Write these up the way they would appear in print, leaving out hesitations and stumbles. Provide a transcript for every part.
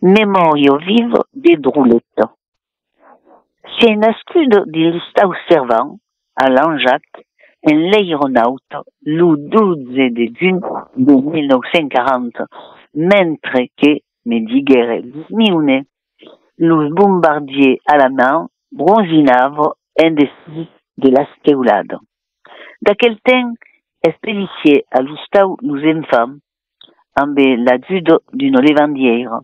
Memorio vivo de Druletto. C'est nascudo di Lustau servant a Lanjac en l'aéronaute le 12 de giugno de 1940, mentre que, me diguere Miune, los bombardiers alemans bronzinaven indécis de l'Asteulado. D'aquel temps, expedicié a Lustau los enfants, amb l'ajuda d'una levandiera.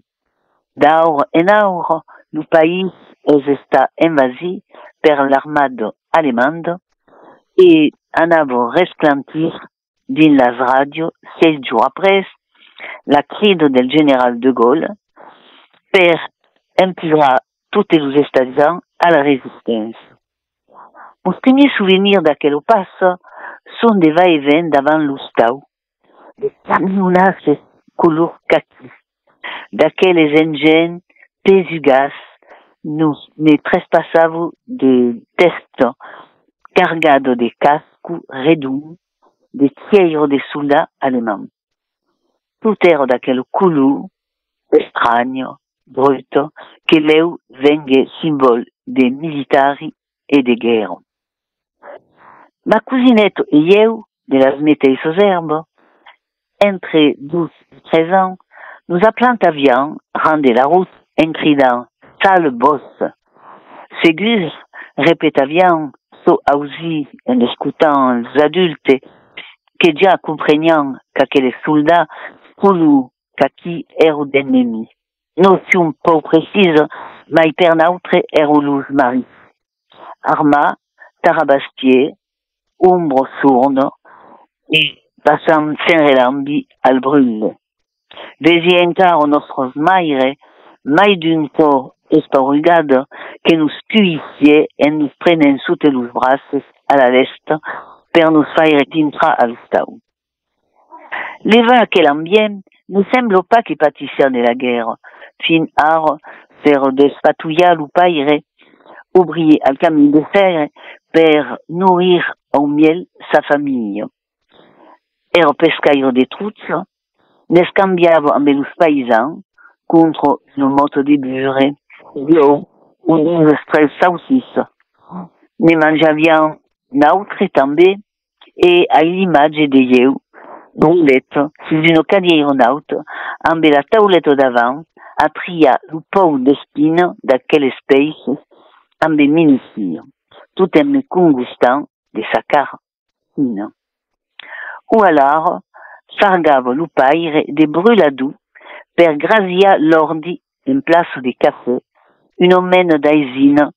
D'aur en aur, le país es està invasi per l'armada alemanda et anava resclantir dins las radios 6 jours après la crida del general de Gaulle per implorar tots els estats a la resistència. Els primers souvenirs d'aquell pas són de va-et-vient davant Lustau, de camionasses color caqui, d'aquelles engins pesugas ne trespassaven de testa cargado de cascos redonds de tiers de soldats allemands. Tout era d'aquel color estrany, brut, que l'eu vengue symbole de militari et de guerre. Ma cousinette et eu, de las mateixes herbes, entre 12 et 13 ans, nous aplantavions rendre la route en cridant « Sale boss ». Segur, répétavions, so aussi en écoutant les adultes, que ja comprenien qu'aquels soldats color caqui eren d'ennemis. Notion prou precise, mai per notre eren los maris. Armats, tarabastiers, ombres sourdes, et passant sen relambi al brûle. Vesi encara nostres maires, mai d'un cor espaurugada, que nous cuissie en nous prenent sota los braços a la leste per nos faire dintra al stau. L'eva aquel ambient ne semble pas que patissia de la guerre, fin ar fer despatullar lo paire, ouvrir al camí de fer per nourrir au miel sa famille. Era pescaire de trucs, n'escambiava amb els paysans contre une moto de bure, l'eau ou des estrelles saucisses. Ne mangeaviam nautre també, et à l'image de eu, Drulette, sus una cadieronaute, amb la tauleta davant, a triar le pou d'espina d'aquelles peixes amb minucia, tout en me congustant de sa cara fina. Ou alors, sargava le paire de brûladou per grazia l'ordi en place de café, une mène d'aisine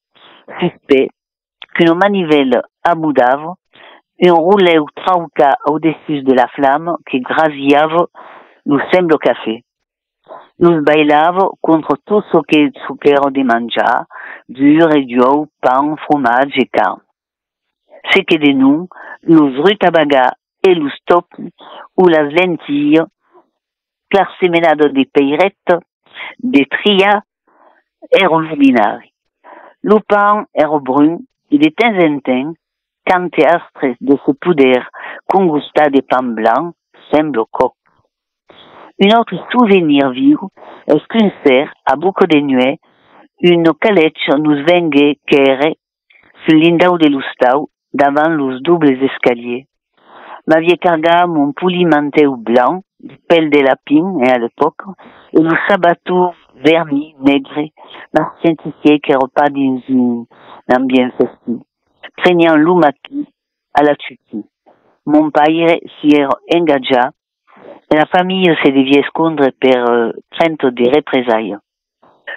suspect, qu'une manivelle aboudava, un roulet trauca au-dessus de la flamme que graziava le semble café. Nous bailava contre tout ce que supère de manjar, dur et d'eau, pain, fromage et carne. C'est que de nous, los rutabagas et los topi ou las lentilles, clarsemenado de peirettes, de tria, ero luminari. Le pain era brun et de temps en temps, canteastres de ce puder congusta de pain blanc semble coq. Un autre souvenir viu est qu'un ser, à beaucoup de nuit, une calèche nous vengue qu'ere sur l'indau de Lustau davant los doubles escaliers. M'avait cargé mon poulimanteu blanc, du pelle de lapin, à l'époque, et le sabatou verni, maigre, m'a scientifié qu'il n'y pas dans un ambiance festif. Craignant l'umaki à la tuki. Mon père s'y est engagé et la famille se devait escondre per crainte de représailles.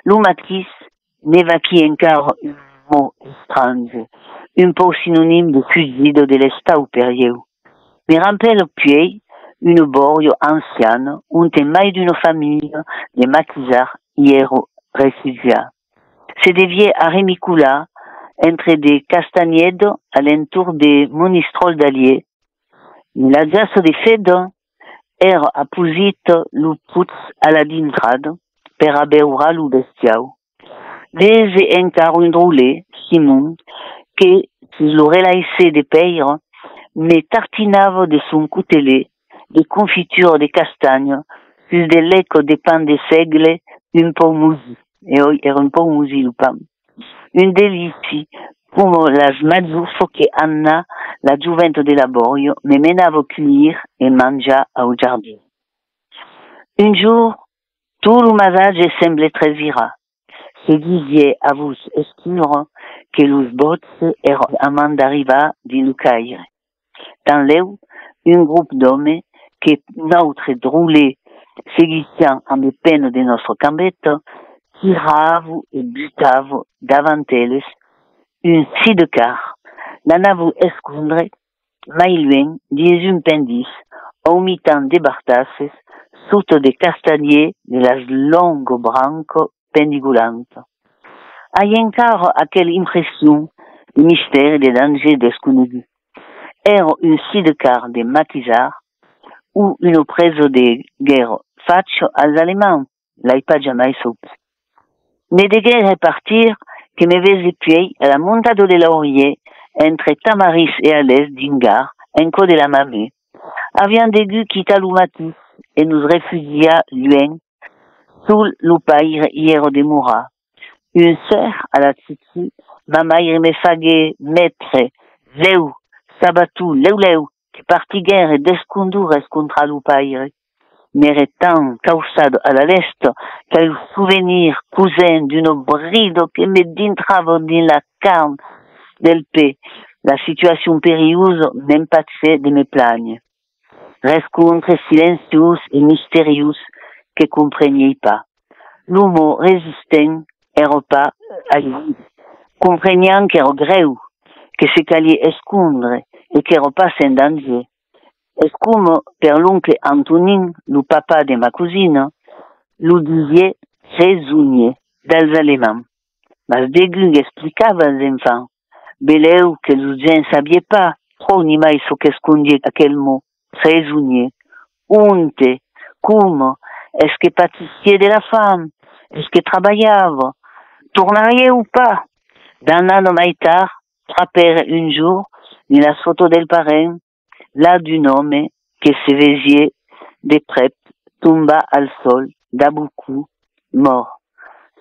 L'umakis n'évacue encore un mot étrange, un peu synonyme de fusil de l'estau périeux. Me rappelle puis une borgne ancienne, un mai d'une famille de maquisards hier réfugiés. Se devait à Remicula, entre des castagnèdes à l'entour des monistrol d'Allier. La glace de fed era appusit le putz à la dintrade per abeura lo bestiau. Vese encara un drôle, Simon, que, si lo relaissait de peire, me tartinava de son coutelet de confiture de castagne, sus de l'eco de pain de seigle un po' musi, e era un po' musi lupam. Un delici, come la smazzufo che Anna, la gioventù del laborio, me menavo cuire e mangia au giardin. Un jour, tout le masage semblait très ira. Se disait à vous escure que los bots eran amant d'arrivar di Lucaire. Dans l'eu, un groupe d'hommes que notre drôle seguissant en mes peines de notre cambette, tirave et butave davant elles un sidecar. L'anavu escondre, mai loin, dies un pendis, au mitan de bartasses, sotto de castagniers de las longues branques pendigulantes. Hay encara aquella impression de mystère et de danger desconnu. Era un sidecar de matisard ou une prese de guerre faccio als Allemands, l'ai pas jamais sauté. Mais de guerre repartir que me vese puis à la montade de laurier entre Tamaris et Alès d'Ingar, en co de la mamée. Avian dégu quitta l'oumatis et nous réfugia loin sous l'upaire hier de Moura. Une sœur à la titi, mamaire me faguait mettre leu, sabatou, leu, que parti guerre et descondures contra l'upaire. Méritant causado à la leste, quel souvenir cousin d'une bride que me dintrava dans la carne del paix. La situation périlleuse m'empatchait de me plagne. Rescontre silencieux et mystérieux que compreniez pas. L'humour résistant era pas allí, comprenant qu'era greu, que se calier escondre et qu'era pas sans danger. Es come per l'oncle Antonin, le papa de ma cousine, lo disait trésunier dels Allemands. Mas dégu explicava als enfants. Beleu que los gens sabiez pas trop ni mai ce qu'escondiait aquel mot, trésunier. Unte, come, est-ce que pâtissier de la femme, est-ce que travaillava, tournariez ou pas? D'un an mai tard, trapper un jour, ni la photo del parrain, là d'un homme que se vesier de prep tomba al sol, d'abucou, mort.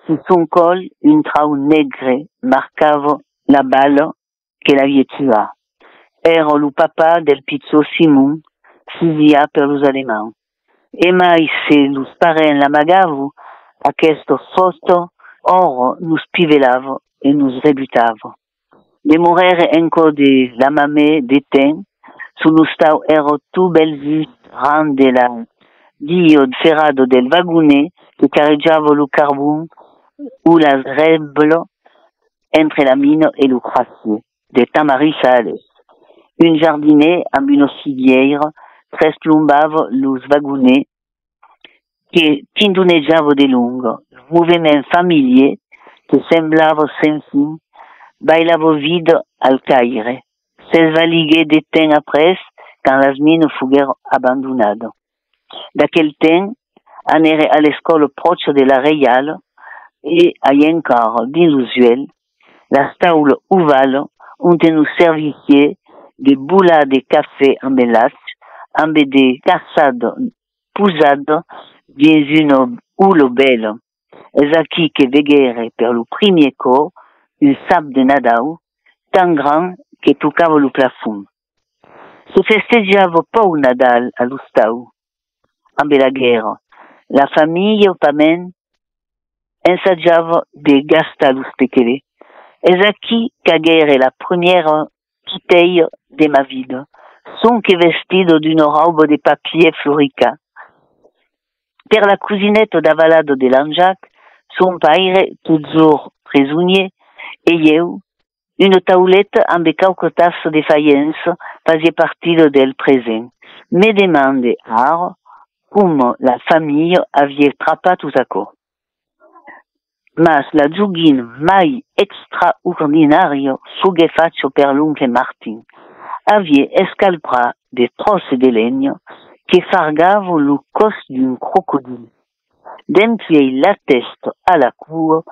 Sur son col, une trau negre marcava la balle que l'avait tué. Era le papa del pizzo Simon, fusillé per los Allemands. E mai se los parents l'amagavu, aquesto fosto, or nous pivelava e nous rebutava. De morir enco de la mamée d'éteint, su lo stau ero tu bel vus ran de la dio ferrado del vagone que carreggiava lo carbon ou la reblo entre la mine et le crassier de Tamaris à Alès. Un jardinier amb une figuière tresplombava los vagoners que tindonejava de lungo. Moviment familier que semblava sans fin bailava vide al Caire. S'esvaliguait de temps après quand les mines fuguèrent abandonnades. D'aquel temps, anèrent à l'école proche de la Reale et à encore d'inusuel, la staule ovale on nous servicier de boulas de café en belas, amb de cassades posades dans une houle belle. És aquí que veguèrent per le premier cor un sap de Nadal tan grand que tocava le plafond. Se festejava pas Nadal a l'Ustau, amb la guerra. La famille pament ensajava de gastar los pequelés. És aquí qu'aguèrent la première quitella de ma vida, sonque vestido d'una robe de papier florica. Per la cousinette d'avalado de l'Anjac, son pare, toujours prisonnier, et eu, une taulette amb caucotas de faïence faisait partie del présent. Me demande ara com la famille avait trappat tout à coup. Mas la joguine mai extraordinario sugue faccio per l'oncle Martin. Avait escalpra de trosses de legno que fargavo le cos d'un crocodile. D'empiei la testa à la cour,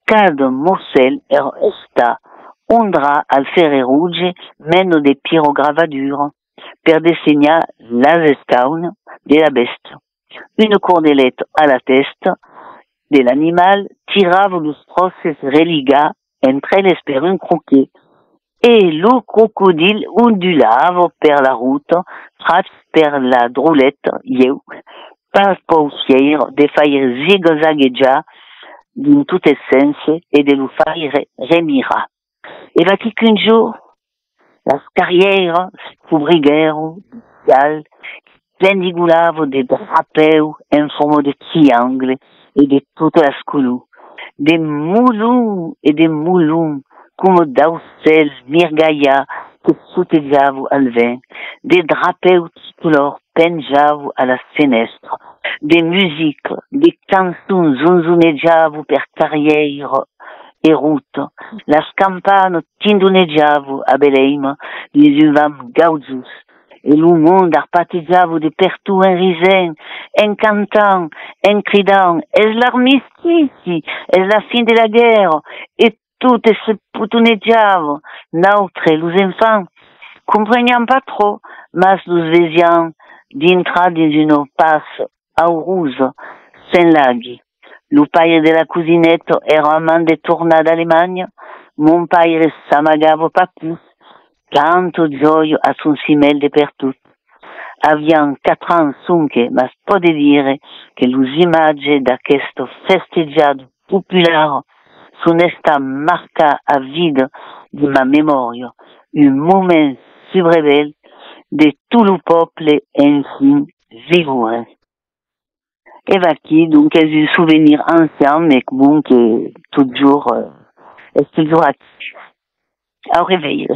cada morcel era esta ondra al ferre rouge meno de pyrogravadure per desegnar las escaunes de la bestia. Une cordelette à la testa de l'animal tirava los trosses religa entre elles per un croquet. Et le crocodile ondulava per la route, tras per la drolette, ieu, pas fier de faire zigzaguejar d'une toute essence et de le faire remira. Et va qu'un jour, las carrières s'ouvriguèrent, plendigulavo de drapeux en forme de triangle et de toutes las couleurs. Des moulons et des moulons, comme d'aucels mirgaia que soutejavo al vent, des drapeux tricolores penjavo à la fenestre, des musiques, des chansons zonzonejavo per carrière et route, las campanes tindonejavo a Beleim, les uvam gauzus, et le monde arpatejavo de pertout en risant, en cantant, en cridant, est l'armistice, est la fin de la guerre, et tout se putonejavo, nautre, les enfants, comprenant pas trop, mas los vesian dintra d'une passe aureuse, sans laghi. Le père de la cousinette era amant de tornar d'Allemagne, mon père s'amagava pas plus, tanto gioio a son simel de pertut. Aviam 4 ans sunque, mas pode dire que les images d'aquesto festejado popular sont esta marca a vida de ma mémoire, un moment subrebel de tout le peuple ainsi vivant. Et va qui, donc, est un souvenir ancien, mais bon, que toujours, est toujours actif. Au réveil.